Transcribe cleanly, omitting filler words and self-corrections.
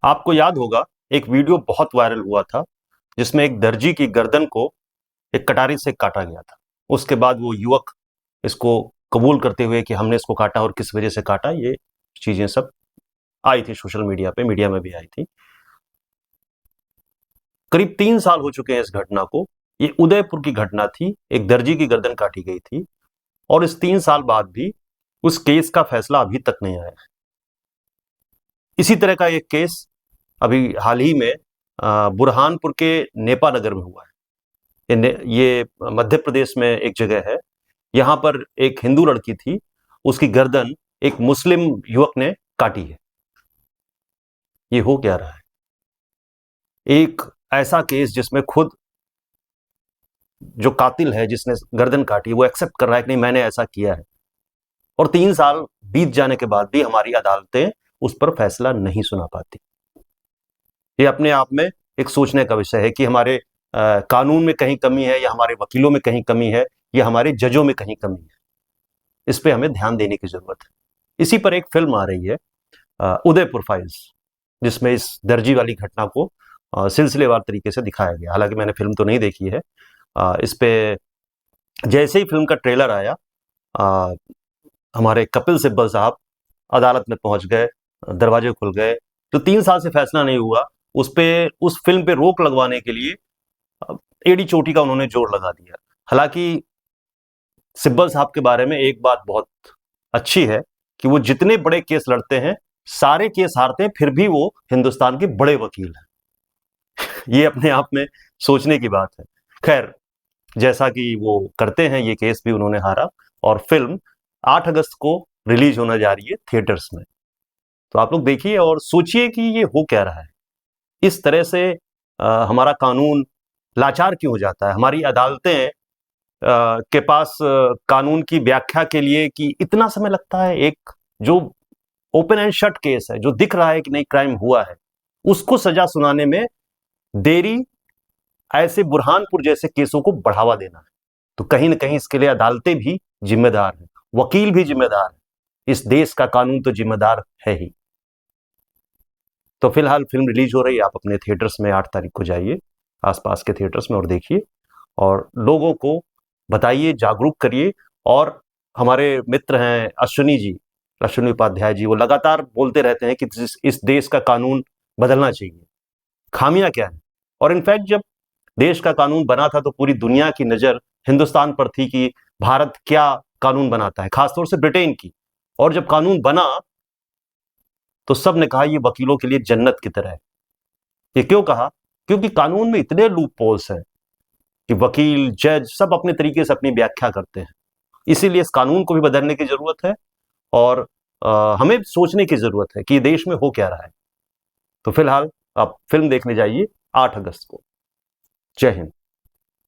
आपको याद होगा, एक वीडियो बहुत वायरल हुआ था जिसमें एक दर्जी की गर्दन को एक कटारी से काटा गया था। उसके बाद वो युवक इसको कबूल करते हुए कि हमने इसको काटा और किस वजह से काटा, ये चीजें सब आई थी सोशल मीडिया पे, मीडिया में भी आई थी। करीब 3 साल हो चुके हैं इस घटना को। ये उदयपुर की घटना थी, एक दर्जी की गर्दन काटी गई थी और इस 3 साल बाद भी उस केस का फैसला अभी तक नहीं आया। इसी तरह का एक केस अभी हाल ही में बुरहानपुर के नेपा नगर में हुआ है। ये मध्य प्रदेश में एक जगह है। यहां पर एक हिंदू लड़की थी, उसकी गर्दन एक मुस्लिम युवक ने काटी है। ये हो क्या रहा है? एक ऐसा केस जिसमें खुद जो कातिल है, जिसने गर्दन काटी, वो एक्सेप्ट कर रहा है कि नहीं, मैंने ऐसा किया है। और 3 साल बीत जाने के बाद भी हमारी अदालतें उस पर फैसला नहीं सुना पाती। ये अपने आप में एक सोचने का विषय है कि हमारे कानून में कहीं कमी है, या हमारे वकीलों में कहीं कमी है, या हमारे जजों में कहीं कमी है। इस पे हमें ध्यान देने की जरूरत है। इसी पर एक फिल्म आ रही है, उदयपुर फाइल्स, जिसमें इस दर्जी वाली घटना को सिलसिलेवार तरीके से दिखाया गया। हालांकि मैंने फिल्म तो नहीं देखी है। इस पे जैसे ही फिल्म का ट्रेलर आया, आ, हमारे कपिल सिब्बल साहब अदालत में पहुंच गए, दरवाजे खुल गए। तो 3 साल से फैसला नहीं हुआ, उस फिल्म पे रोक लगवाने के लिए एड़ी चोटी का उन्होंने जोर लगा दिया। हालांकि सिब्बल साहब के बारे में एक बात बहुत अच्छी है कि वो जितने बड़े केस लड़ते हैं, सारे केस हारते हैं, फिर भी वो हिंदुस्तान के बड़े वकील हैं। ये अपने आप में सोचने की बात है। खैर, जैसा कि वो करते हैं, ये केस भी उन्होंने हारा और फिल्म 8 अगस्त को रिलीज होने जा रही है थिएटर्स में। तो आप लोग देखिए और सोचिए कि ये हो क्या रहा है। इस तरह से हमारा कानून लाचार क्यों हो जाता है? हमारी अदालतें के पास कानून की व्याख्या के लिए कि इतना समय लगता है। एक जो ओपन एंड शट केस है, जो दिख रहा है कि नहीं क्राइम हुआ है, उसको सजा सुनाने में देरी ऐसे बुरहानपुर जैसे केसों को बढ़ावा देना है। तो कहीं ना कहीं इसके लिए अदालतें भी जिम्मेदार हैं, वकील भी जिम्मेदार है, इस देश का कानून तो जिम्मेदार है ही। तो फिलहाल फिल्म रिलीज हो रही है, आप अपने थिएटर्स में 8 तारीख को जाइए, आसपास के थिएटर्स में, और देखिए और लोगों को बताइए, जागरूक करिए। और हमारे मित्र हैं अश्विनी उपाध्याय जी, वो लगातार बोलते रहते हैं कि इस देश का कानून बदलना चाहिए, खामियां क्या है। और इनफैक्ट जब देश का कानून बना था तो पूरी दुनिया की नजर हिंदुस्तान पर थी कि भारत क्या कानून बनाता है, खासतौर से ब्रिटेन की। और जब कानून बना तो सब ने कहा ये वकीलों के लिए जन्नत की तरह है। ये क्यों कहा? क्योंकि कानून में इतने लूप होल्स हैं कि वकील, जज सब अपने तरीके से अपनी व्याख्या करते हैं। इसीलिए इस कानून को भी बदलने की जरूरत है और हमें सोचने की जरूरत है कि देश में हो क्या रहा है। तो फिलहाल आप फिल्म देखने जाइए 8 अगस्त को। जय हिंद।